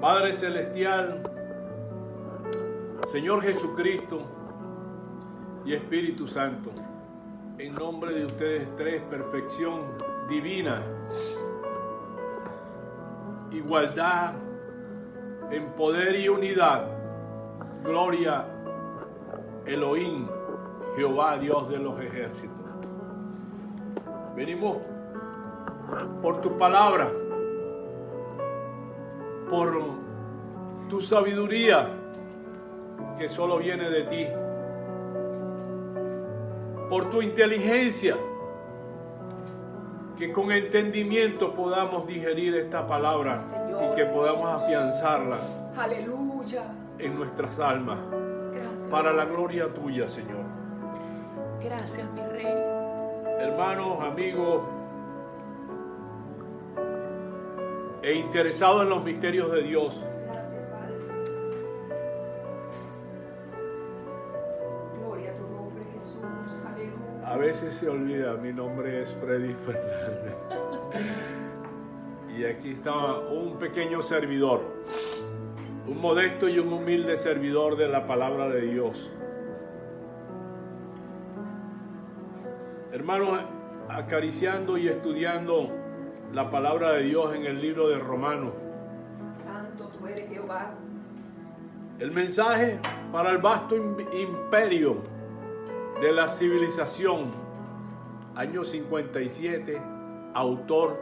Padre Celestial, Señor Jesucristo y Espíritu Santo, en nombre de ustedes tres, perfección divina, igualdad en poder y unidad, gloria Elohim, Jehová, Dios de los ejércitos. Venimos por tu palabra, por tu sabiduría que solo viene de ti, por tu inteligencia, que con entendimiento podamos digerir esta palabra, sí, Señor, y que podamos afianzarla, aleluya, en nuestras almas. Gracias, para la gloria tuya, Señor. Gracias, mi Rey. Hermanos, amigos e interesados en los misterios de Dios, gracias, Padre. Gloria a tu nombre, Jesús. Aleluya. A veces se olvida, mi nombre es Freddy Fernández. Y aquí está un pequeño servidor, un modesto y un humilde servidor de la palabra de Dios. Hermanos, acariciando y estudiando la palabra de Dios en el libro de Romanos. Santo tú eres, Jehová. El mensaje para el vasto imperio de la civilización, año 57, autor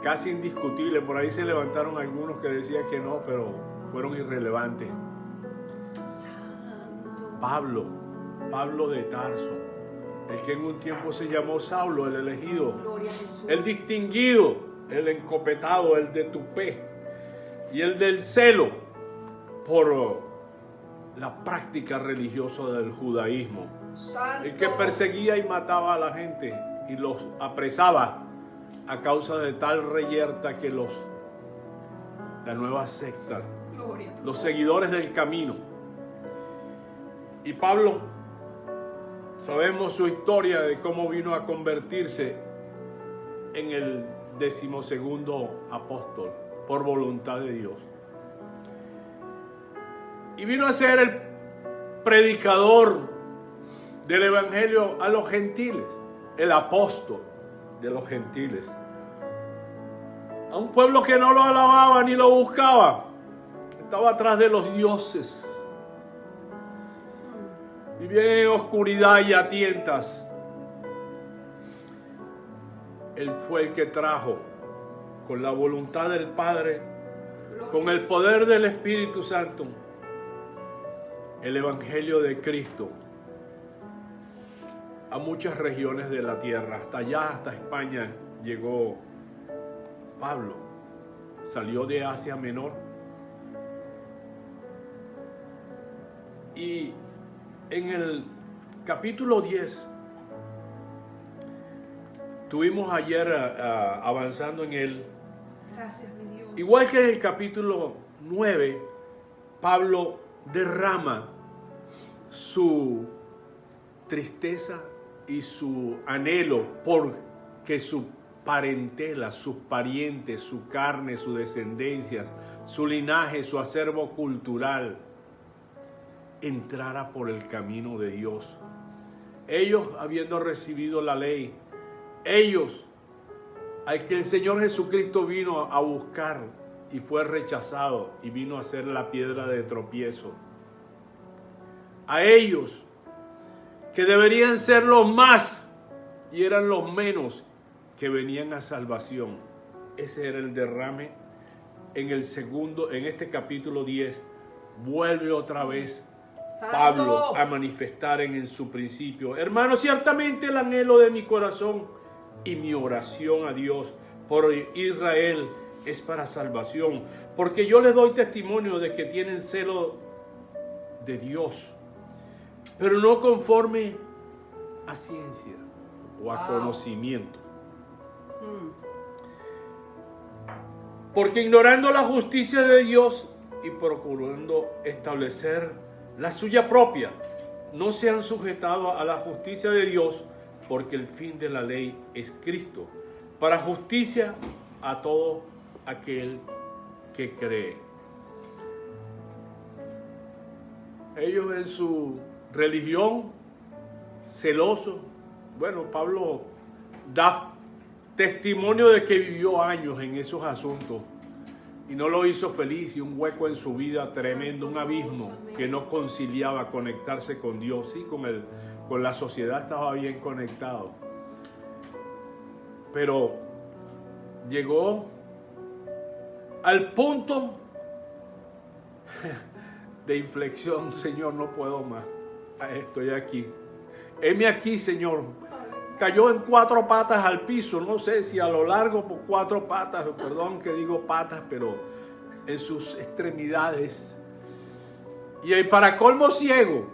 casi indiscutible. Por ahí se levantaron algunos que decían que no, pero fueron irrelevantes. Santo. Pablo de Tarso, el que en un tiempo se llamó Saulo, el elegido, el distinguido, el encopetado, el de tupé y el del celo por la práctica religiosa del judaísmo. Santo. El que perseguía y mataba a la gente y los apresaba a causa de tal reyerta que la nueva secta, los seguidores del camino. Y Pablo, sabemos su historia de cómo vino a convertirse en el 12º apóstol por voluntad de Dios. Y vino a ser el predicador del evangelio a los gentiles, el apóstol de los gentiles, a un pueblo que no lo alababa ni lo buscaba, estaba atrás de los dioses, vivía en oscuridad y a tientas. Él fue el que trajo, con la voluntad del Padre, con el poder del Espíritu Santo, el evangelio de Cristo a muchas regiones de la tierra. Hasta allá, hasta España llegó Pablo. Salió de Asia Menor y en el capítulo 10 estuvimos ayer avanzando en él. Gracias, mi Dios. Igual que en el capítulo 9, Pablo derrama su tristeza y su anhelo por que su parentela, sus parientes, su carne, sus descendencias, su linaje, su acervo cultural entrara por el camino de Dios. Ellos, habiendo recibido la ley, ellos, al que el Señor Jesucristo vino a buscar y fue rechazado y vino a ser la piedra de tropiezo, a ellos que deberían ser los más y eran los menos que venían a salvación. Ese era el derrame. En este capítulo 10 vuelve otra vez Santo. Pablo a manifestar en su principio: hermano, ciertamente el anhelo de mi corazón y mi oración a Dios por Israel es para salvación, porque yo les doy testimonio de que tienen celo de Dios, pero no conforme a ciencia o a conocimiento. Porque ignorando la justicia de Dios y procurando establecer la suya propia, no se han sujetado a la justicia de Dios, porque el fin de la ley es Cristo, para justicia a todo aquel que cree. Ellos en su religión, celosos. Bueno, Pablo da testimonio de que vivió años en esos asuntos y no lo hizo feliz, y un hueco en su vida tremendo, un abismo que no conciliaba conectarse con Dios. Sí, con la sociedad estaba bien conectado, pero llegó al punto de inflexión. Señor, no puedo más, estoy aquí, heme aquí, Señor. Cayó en 4 patas al piso, no sé si a lo largo por 4 patas, perdón que digo patas, pero en sus extremidades. Y para colmo ciego.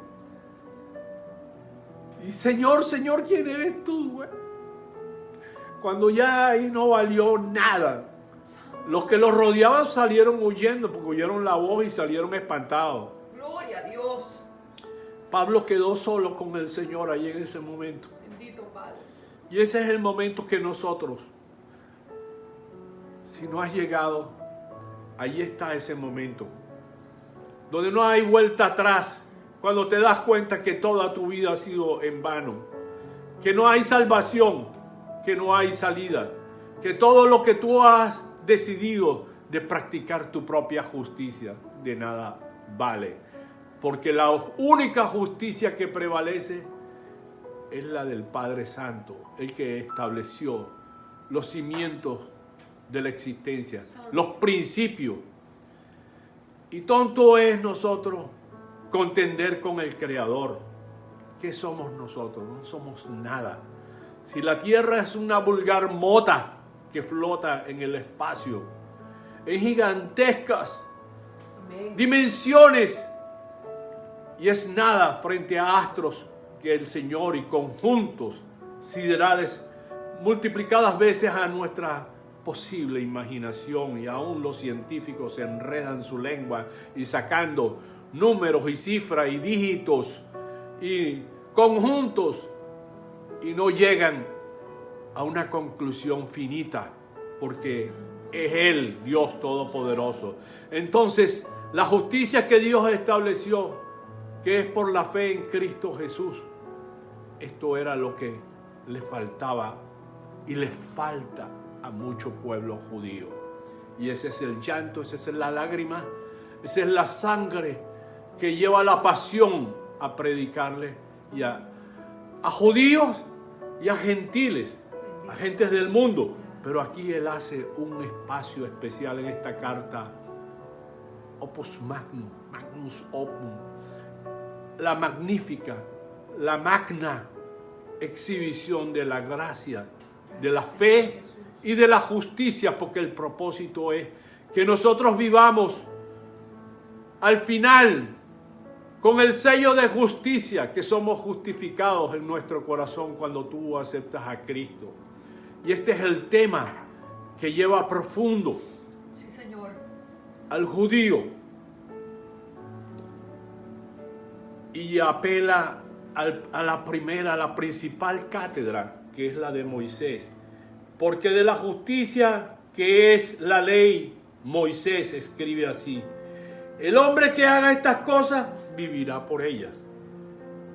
Y Señor, Señor, ¿quién eres tú, güey? Cuando ya ahí no valió nada. Los que los rodeaban salieron huyendo porque oyeron la voz y salieron espantados. Gloria a Dios. Pablo quedó solo con el Señor ahí en ese momento. Bendito Padre. Y ese es el momento que nosotros, si no has llegado, ahí está ese momento, donde no hay vuelta atrás, cuando te das cuenta que toda tu vida ha sido en vano, que no hay salvación, que no hay salida, que todo lo que tú has decidido de practicar tu propia justicia, de nada vale, porque la única justicia que prevalece es la del Padre Santo, el que estableció los cimientos de la existencia, los principios. Y tonto es nosotros contender con el Creador. ¿Qué somos nosotros? No somos nada. Si la tierra es una vulgar mota que flota en el espacio, en gigantescas dimensiones, y es nada frente a astros que el Señor y conjuntos siderales multiplicadas veces a nuestra posible imaginación, y aún los científicos se enredan su lengua y sacando números y cifras y dígitos y conjuntos y no llegan a una conclusión finita, porque es Él, Dios Todopoderoso. Entonces, la justicia que Dios estableció, que es por la fe en Cristo Jesús, esto era lo que le faltaba y le falta a mucho pueblo judío. Y ese es el llanto, esa es la lágrima, esa es la sangre que lleva la pasión a predicarle y a judíos y a gentiles, a gentes del mundo. Pero aquí él hace un espacio especial en esta carta, Opus Magnum, Magnus Opum, la magnífica, la magna exhibición de la gracia, de la fe y de la justicia, porque el propósito es que nosotros vivamos al final con el sello de justicia, que somos justificados en nuestro corazón cuando tú aceptas a Cristo. Y este es el tema que lleva profundo, sí, Señor, al judío y apela a la principal cátedra, que es la de Moisés. Porque de la justicia que es la ley, Moisés escribe así: el hombre que haga estas cosas vivirá por ellas.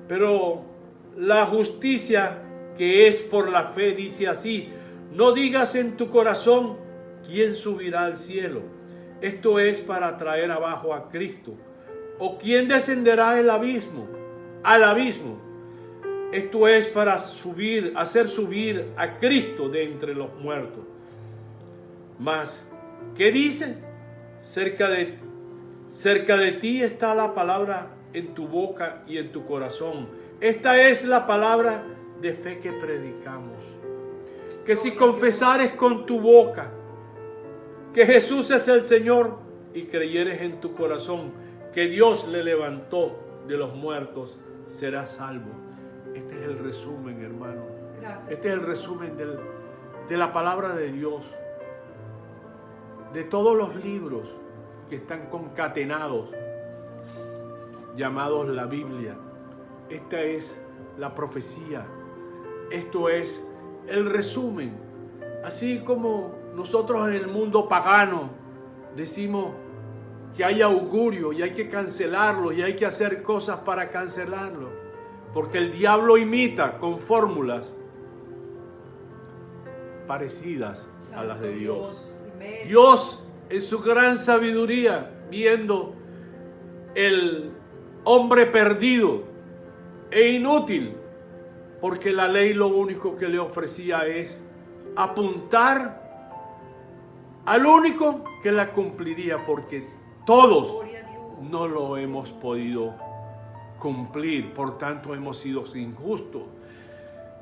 Pero la justicia que es por la fe dice así: no digas en tu corazón quién subirá al cielo, esto es para traer abajo a Cristo, o quién descenderá al abismo, esto es para hacer subir a Cristo de entre los muertos. Mas, ¿qué dice? Cerca de ti está la palabra en tu boca y en tu corazón. Esta es la palabra de fe que predicamos. Que si confesares con tu boca que Jesús es el Señor y creyeres en tu corazón que Dios le levantó de los muertos, serás salvo. Este es el resumen, hermano. Gracias. Este es el resumen de la palabra de Dios. De todos los libros que están concatenados, llamados la Biblia. Esta es la profecía. Esto es el resumen. Así como nosotros en el mundo pagano decimos que hay augurio y hay que cancelarlo y hay que hacer cosas para cancelarlo. Porque el diablo imita con fórmulas parecidas a las de Dios. Dios, en su gran sabiduría, viendo el hombre perdido e inútil, porque la ley lo único que le ofrecía es apuntar al único que la cumpliría, porque todos no lo hemos podido cumplir, por tanto hemos sido injustos.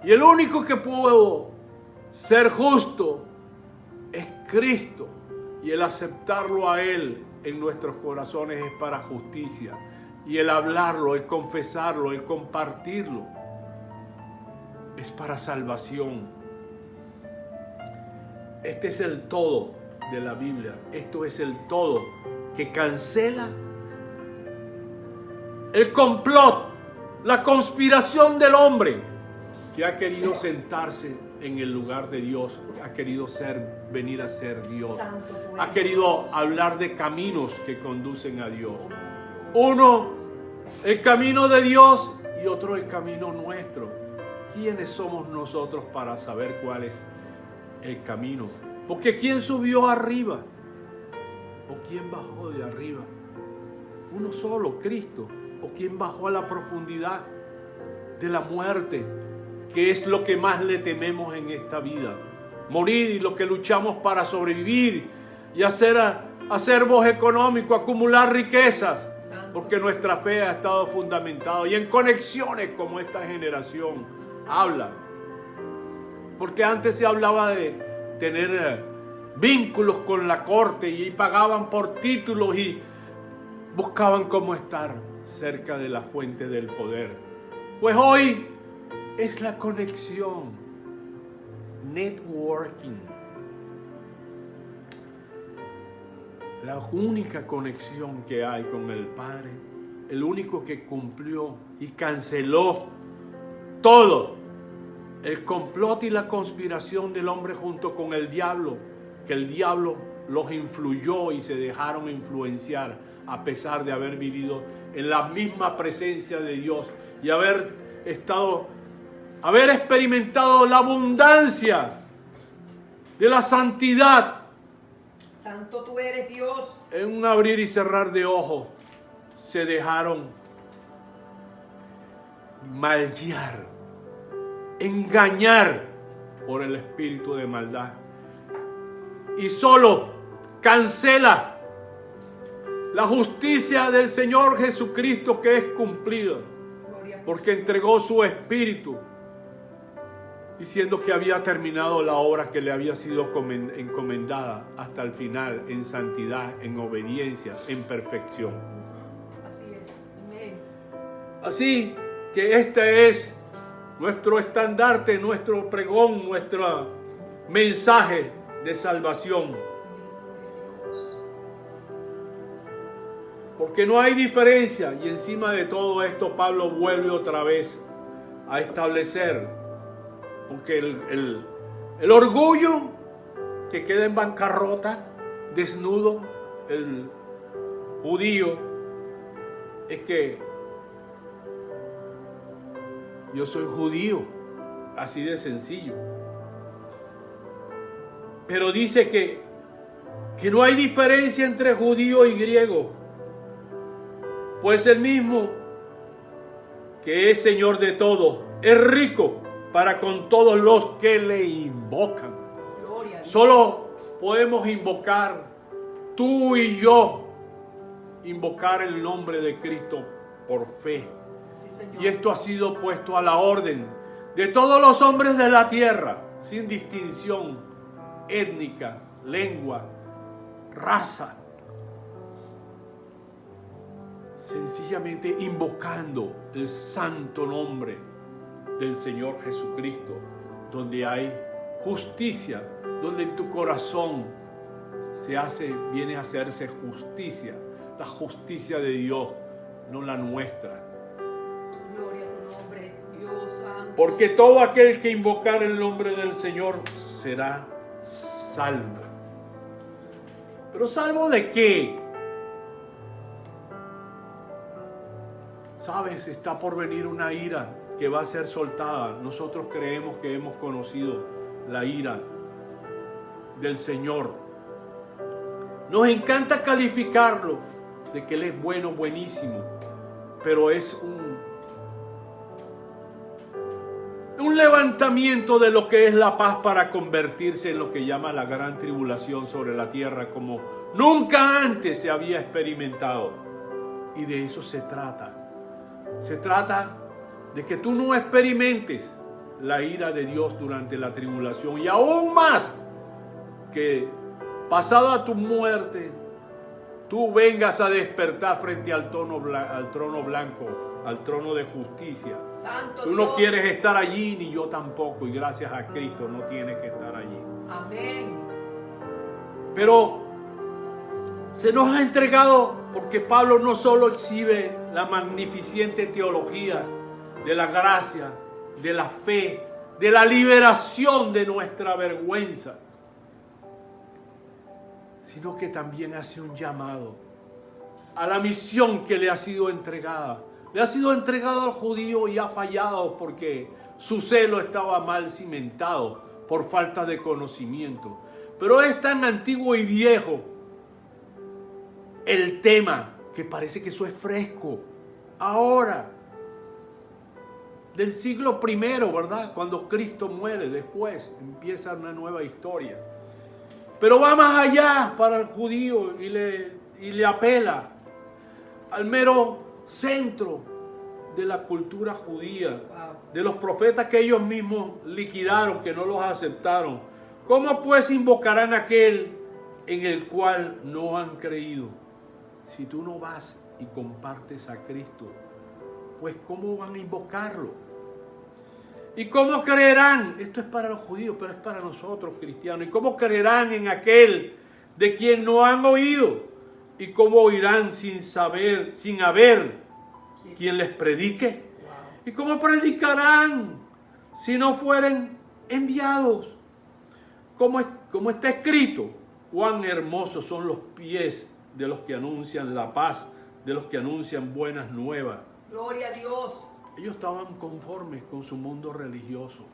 Y el único que pudo ser justo es Cristo, y el aceptarlo a Él en nuestros corazones es para justicia, y el hablarlo, el confesarlo, el compartirlo es para salvación. Este es el todo de la Biblia. Esto es el todo que cancela el complot, la conspiración del hombre que ha querido sentarse en el lugar de Dios, que ha querido venir a ser Dios, ha querido hablar de caminos que conducen a Dios. Uno, el camino de Dios, y otro, el camino nuestro. ¿Quiénes somos nosotros para saber cuál es el camino? Porque ¿quién subió arriba? ¿O quién bajó de arriba? Uno solo, Cristo. ¿O quién bajó a la profundidad de la muerte, que es lo que más le tememos en esta vida? Morir, y lo que luchamos para sobrevivir y hacer acervos económicos, acumular riquezas, porque nuestra fe ha estado fundamentada y en conexiones como esta generación habla. Porque antes se hablaba de tener vínculos con la corte y pagaban por títulos y buscaban cómo estar cerca de la fuente del poder. Pues hoy es la conexión, networking, la única conexión que hay con el Padre, el único que cumplió y canceló todo el complot y la conspiración del hombre junto con el diablo, que el diablo los influyó y se dejaron influenciar a pesar de haber vivido en la misma presencia de Dios y haber experimentado la abundancia de la santidad. Santo tú eres, Dios. En un abrir y cerrar de ojos se dejaron malguiar, engañar por el espíritu de maldad. Y solo cancela la justicia del Señor Jesucristo, que es cumplida, porque entregó su espíritu, diciendo que había terminado la obra que le había sido encomendada hasta el final, en santidad, en obediencia, en perfección. Así es. Amén. Así que este es nuestro estandarte, nuestro pregón, nuestro mensaje de salvación. Porque no hay diferencia, y encima de todo esto Pablo vuelve otra vez a establecer, porque el orgullo que queda en bancarrota, desnudo, el judío, es que yo soy judío, así de sencillo. Pero dice que no hay diferencia entre judío y griego, pues el mismo que es Señor de todo, es rico para con todos los que le invocan. Solo podemos invocar, tú y yo, invocar el nombre de Cristo por fe. Sí, y esto ha sido puesto a la orden de todos los hombres de la tierra, sin distinción étnica, lengua, raza. Sencillamente invocando el santo nombre del Señor Jesucristo, donde hay justicia, donde en tu corazón viene a hacerse justicia, la justicia de Dios, no la nuestra. Gloria a tu nombre, Dios santo. Porque todo aquel que invocar el nombre del Señor será salvo. ¿Pero salvo de qué? Sabes, está por venir una ira que va a ser soltada. Nosotros creemos que hemos conocido la ira del Señor. Nos encanta calificarlo de que Él es bueno, buenísimo, pero es un levantamiento de lo que es la paz para convertirse en lo que llama la gran tribulación sobre la tierra, como nunca antes se había experimentado. Y de eso se trata. Se trata de que tú no experimentes la ira de Dios durante la tribulación, y aún más que pasada tu muerte tú vengas a despertar frente al trono blanco, al trono de justicia. Santo Tú no Dios. quieres estar allí, ni yo tampoco, y gracias a Cristo no tienes que estar allí. Amén. Pero se nos ha entregado, porque Pablo no solo exhibe la magnificente teología de la gracia, de la fe, de la liberación de nuestra vergüenza, sino que también hace un llamado a la misión que le ha sido entregada. Le ha sido entregado al judío y ha fallado porque su celo estaba mal cimentado por falta de conocimiento. Pero es tan antiguo y viejo el tema que parece que eso es fresco. Ahora, del siglo I, ¿verdad? Cuando Cristo muere, después empieza una nueva historia. Pero va más allá para el judío y le apela al mero centro de la cultura judía, de los profetas que ellos mismos liquidaron, que no los aceptaron. ¿Cómo pues invocarán a aquel en el cual no han creído? Si tú no vas y compartes a Cristo, pues ¿cómo van a invocarlo? ¿Y cómo creerán? Esto es para los judíos, pero es para nosotros cristianos. ¿Y cómo creerán en aquel de quien no han oído? ¿Y cómo oirán sin haber quien les predique? ¿Y cómo predicarán si no fueren enviados? Como está escrito, cuán hermosos son los pies de los que anuncian la paz, de los que anuncian buenas nuevas. Gloria a Dios. Ellos estaban conformes con su mundo religioso,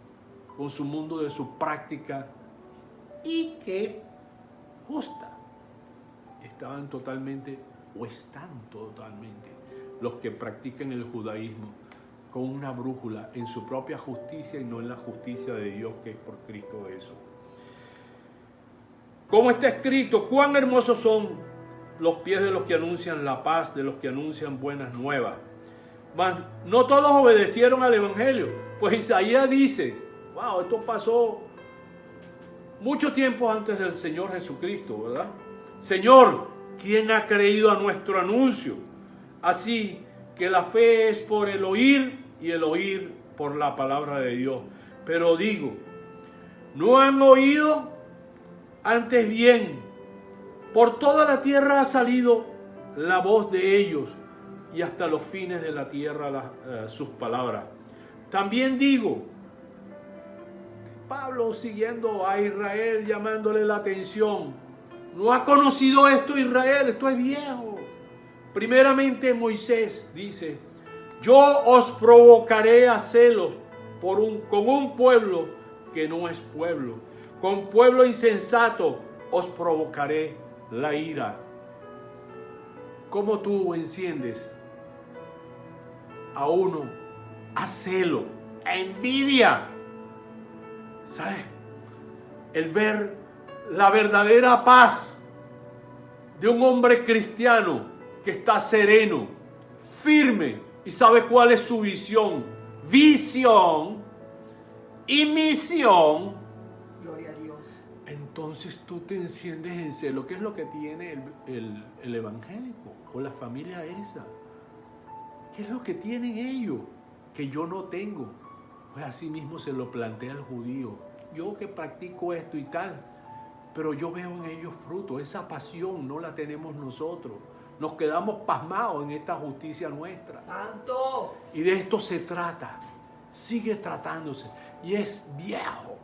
con su mundo de su práctica, y que justa. Estaban totalmente, o están totalmente, los que practican el judaísmo con una brújula en su propia justicia y no en la justicia de Dios, que es por Cristo eso. Como está escrito, cuán hermosos son los pies de los que anuncian la paz, de los que anuncian buenas nuevas. Mas no todos obedecieron al Evangelio. Pues Isaías dice, wow, esto pasó mucho tiempo antes del Señor Jesucristo, ¿verdad? Señor, ¿quién ha creído a nuestro anuncio? Así que la fe es por el oír y el oír por la palabra de Dios. Pero digo, ¿no han oído? Antes bien, por toda la tierra ha salido la voz de ellos, y hasta los fines de la tierra sus palabras. También digo, Pablo siguiendo a Israel, llamándole la atención, ¿no ha conocido esto Israel? Esto es viejo. Primeramente Moisés dice, yo os provocaré a celos con un pueblo que no es pueblo. Con pueblo insensato os provocaré la ira. ¿Cómo tú enciendes a uno a celo, a envidia? ¿Sabes? El ver la verdadera paz de un hombre cristiano que está sereno, firme y sabe cuál es su visión y misión. Gloria a Dios. Entonces tú te enciendes en celo. ¿Qué es lo que tiene el evangélico o la familia esa? ¿Qué es lo que tienen ellos que yo no tengo? Pues así mismo se lo plantea el judío. Yo que practico esto y tal, pero yo veo en ellos fruto. Esa pasión no la tenemos nosotros. Nos quedamos pasmados en esta justicia nuestra. Santo. Y de esto se trata. Sigue tratándose. Y es viejo.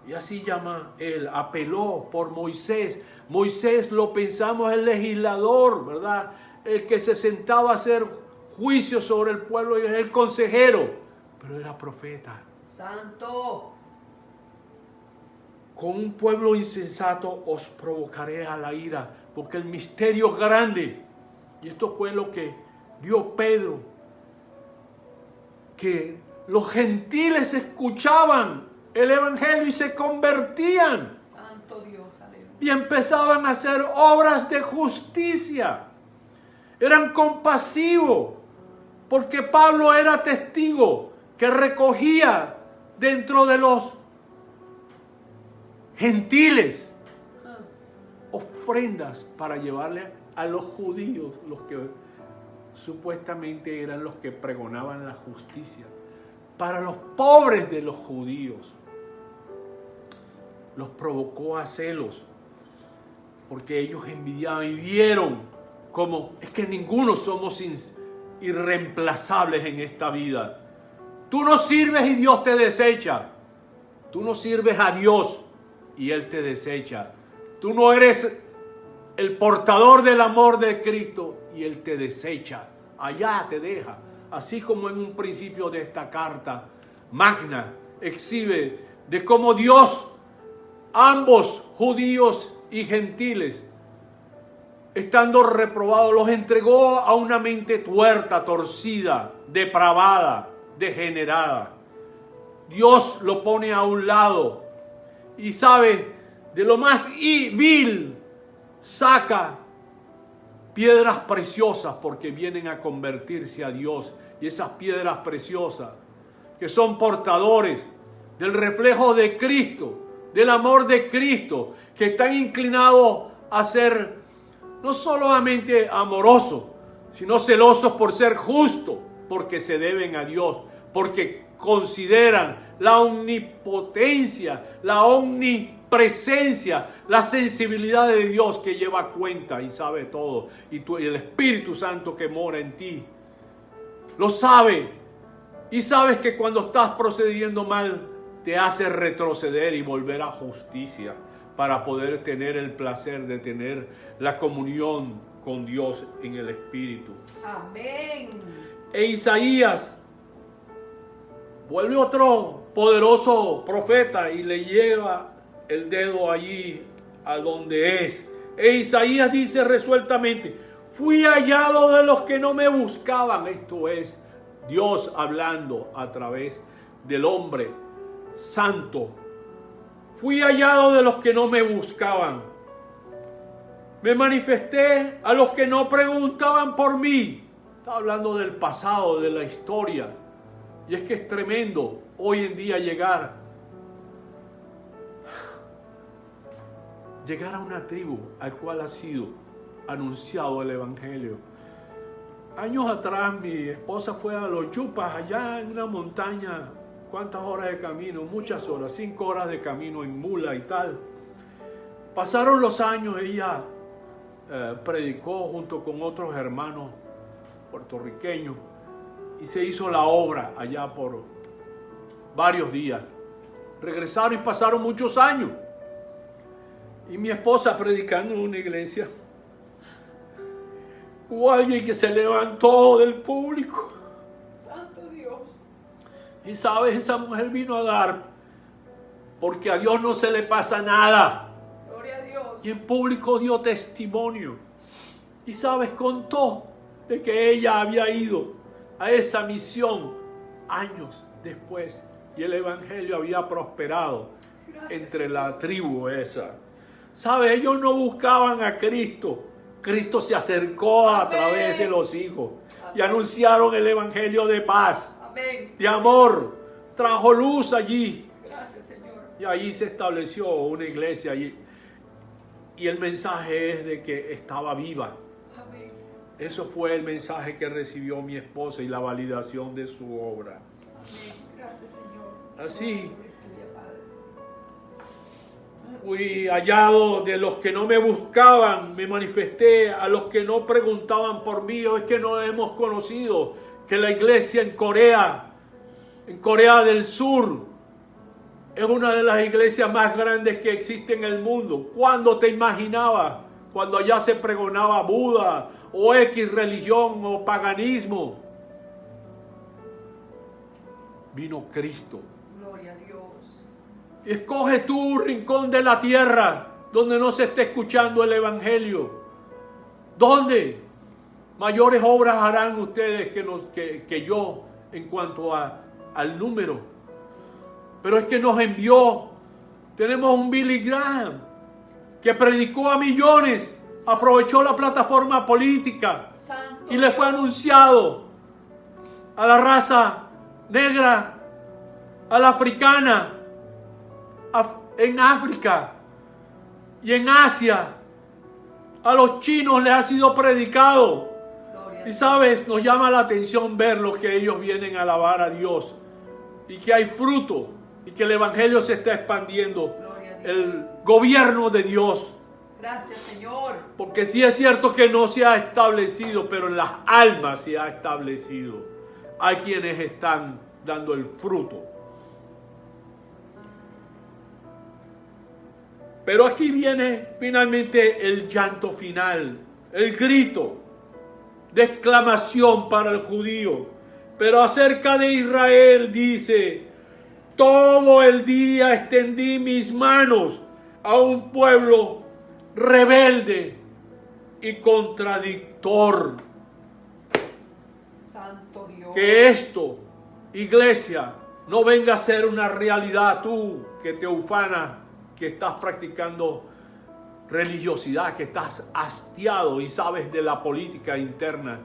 Y así llama él, apeló por Moisés Moisés lo pensamos el legislador, ¿verdad? El que se sentaba a hacer juicio sobre el pueblo y el consejero, pero era profeta. Santo. Con un pueblo insensato os provocaré a la ira, porque el misterio es grande. Y esto fue lo que vio Pedro, que los gentiles escuchaban el evangelio y se convertían. Santo Dios, aleluya. Y empezaban a hacer obras de justicia. Eran compasivos, porque Pablo era testigo que recogía dentro de los gentiles ofrendas para llevarle a los judíos, los que supuestamente eran los que pregonaban la justicia, para los pobres de los judíos. Los provocó a celos, porque ellos envidiaban y vieron como es que ninguno somos irreemplazables en esta vida. Tú no sirves y Dios te desecha. Tú no sirves a Dios y Él te desecha. Tú no eres el portador del amor de Cristo y Él te desecha. Allá te deja. Así como en un principio de esta carta magna exhibe de cómo Dios, ambos judíos y gentiles, estando reprobados, los entregó a una mente tuerta, torcida, depravada, degenerada. Dios lo pone a un lado y sabe, de lo más vil saca piedras preciosas, porque vienen a convertirse a Dios. Y esas piedras preciosas, que son portadores del reflejo de Cristo, del amor de Cristo, que están inclinados a ser no solamente amorosos, sino celosos por ser justos, porque se deben a Dios, porque consideran la omnipotencia, la omnipresencia, la sensibilidad de Dios que lleva cuenta y sabe todo. Y el Espíritu Santo que mora en ti lo sabe. Y sabes que cuando estás procediendo mal, te hace retroceder y volver a justicia para poder tener el placer de tener la comunión con Dios en el Espíritu. Amén. E Isaías vuelve otro poderoso profeta y le lleva el dedo allí a donde es. E Isaías dice resueltamente: fui hallado de los que no me buscaban. Esto es Dios hablando a través del hombre santo. Fui hallado de los que no me buscaban. Me manifesté a los que no preguntaban por mí. Está hablando del pasado, de la historia. Y es que es tremendo hoy en día llegar a una tribu al cual ha sido anunciado el evangelio. Años atrás mi esposa fue a los Yupas, allá en una montaña. ¿Cuántas horas de camino? Muchas horas, 5 horas de camino en mula y tal. Pasaron los años, ella predicó junto con otros hermanos puertorriqueños y se hizo la obra allá por varios días. Regresaron y pasaron muchos años. Y mi esposa predicando en una iglesia, hubo alguien que se levantó del público. Santo Dios. Y sabes, esa mujer vino a dar, porque a Dios no se le pasa nada. Gloria a Dios. Y en público dio testimonio. Y sabes, contó de que ella había ido a esa misión años después. Y el evangelio había prosperado. Gracias, entre la tribu esa. ¿Sabes? Ellos no buscaban a Cristo. Cristo se acercó a través de los hijos. Y anunciaron el evangelio de paz. Amén. De amor. Trajo luz allí. Gracias, Señor. Y allí se estableció una iglesia allí. Y el mensaje es de que estaba viva. Amén. Eso fue el mensaje que recibió mi esposa y la validación de su obra. Amén. Gracias, Señor. Así fui hallado de los que no me buscaban, me manifesté a los que no preguntaban por mí. Es que no hemos conocido que la iglesia en Corea del Sur, es una de las iglesias más grandes que existe en el mundo. ¿Cuándo te imaginabas? Cuando allá se pregonaba Buda o X religión o paganismo. Vino Cristo. Gloria a Dios. Escoge tu rincón de la tierra donde no se esté escuchando el evangelio. ¿Dónde? Mayores obras harán ustedes que yo en cuanto al número. Pero es que nos envió. Tenemos un Billy Graham que predicó a millones, aprovechó la plataforma política Santo y le fue anunciado a la raza negra, a la africana, en África y en Asia. A los chinos les ha sido predicado. Y sabes, nos llama la atención ver lo que ellos vienen a alabar a Dios y que hay fruto y que el evangelio se está expandiendo. El gobierno de Dios. Gracias, Señor. Porque sí es cierto que no se ha establecido, pero en las almas se ha establecido. Hay quienes están dando el fruto. Pero aquí viene finalmente el llanto final, el grito de exclamación para el judío. Pero acerca de Israel dice: todo el día extendí mis manos a un pueblo rebelde y contradictor. Santo Dios. Que esto, iglesia, no venga a ser una realidad. Tú que te ufanas, que estás practicando religiosidad, que estás hastiado y sabes de la política interna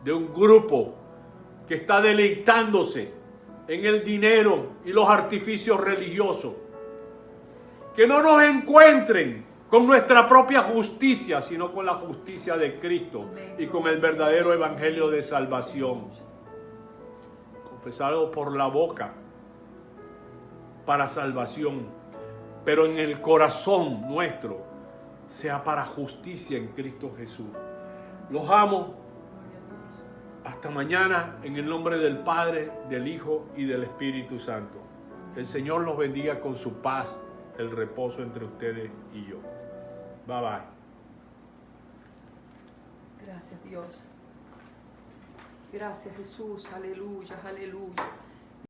de un grupo que está deleitándose en el dinero y los artificios religiosos. Que no nos encuentren con nuestra propia justicia, sino con la justicia de Cristo y con el verdadero evangelio de salvación. Confesado por la boca para salvación, pero en el corazón nuestro sea para justicia en Cristo Jesús. Los amo. Hasta mañana, en el nombre del Padre, del Hijo y del Espíritu Santo. El Señor los bendiga con su paz, el reposo entre ustedes y yo. Bye bye. Gracias, Dios. Gracias, Jesús. Aleluya, aleluya.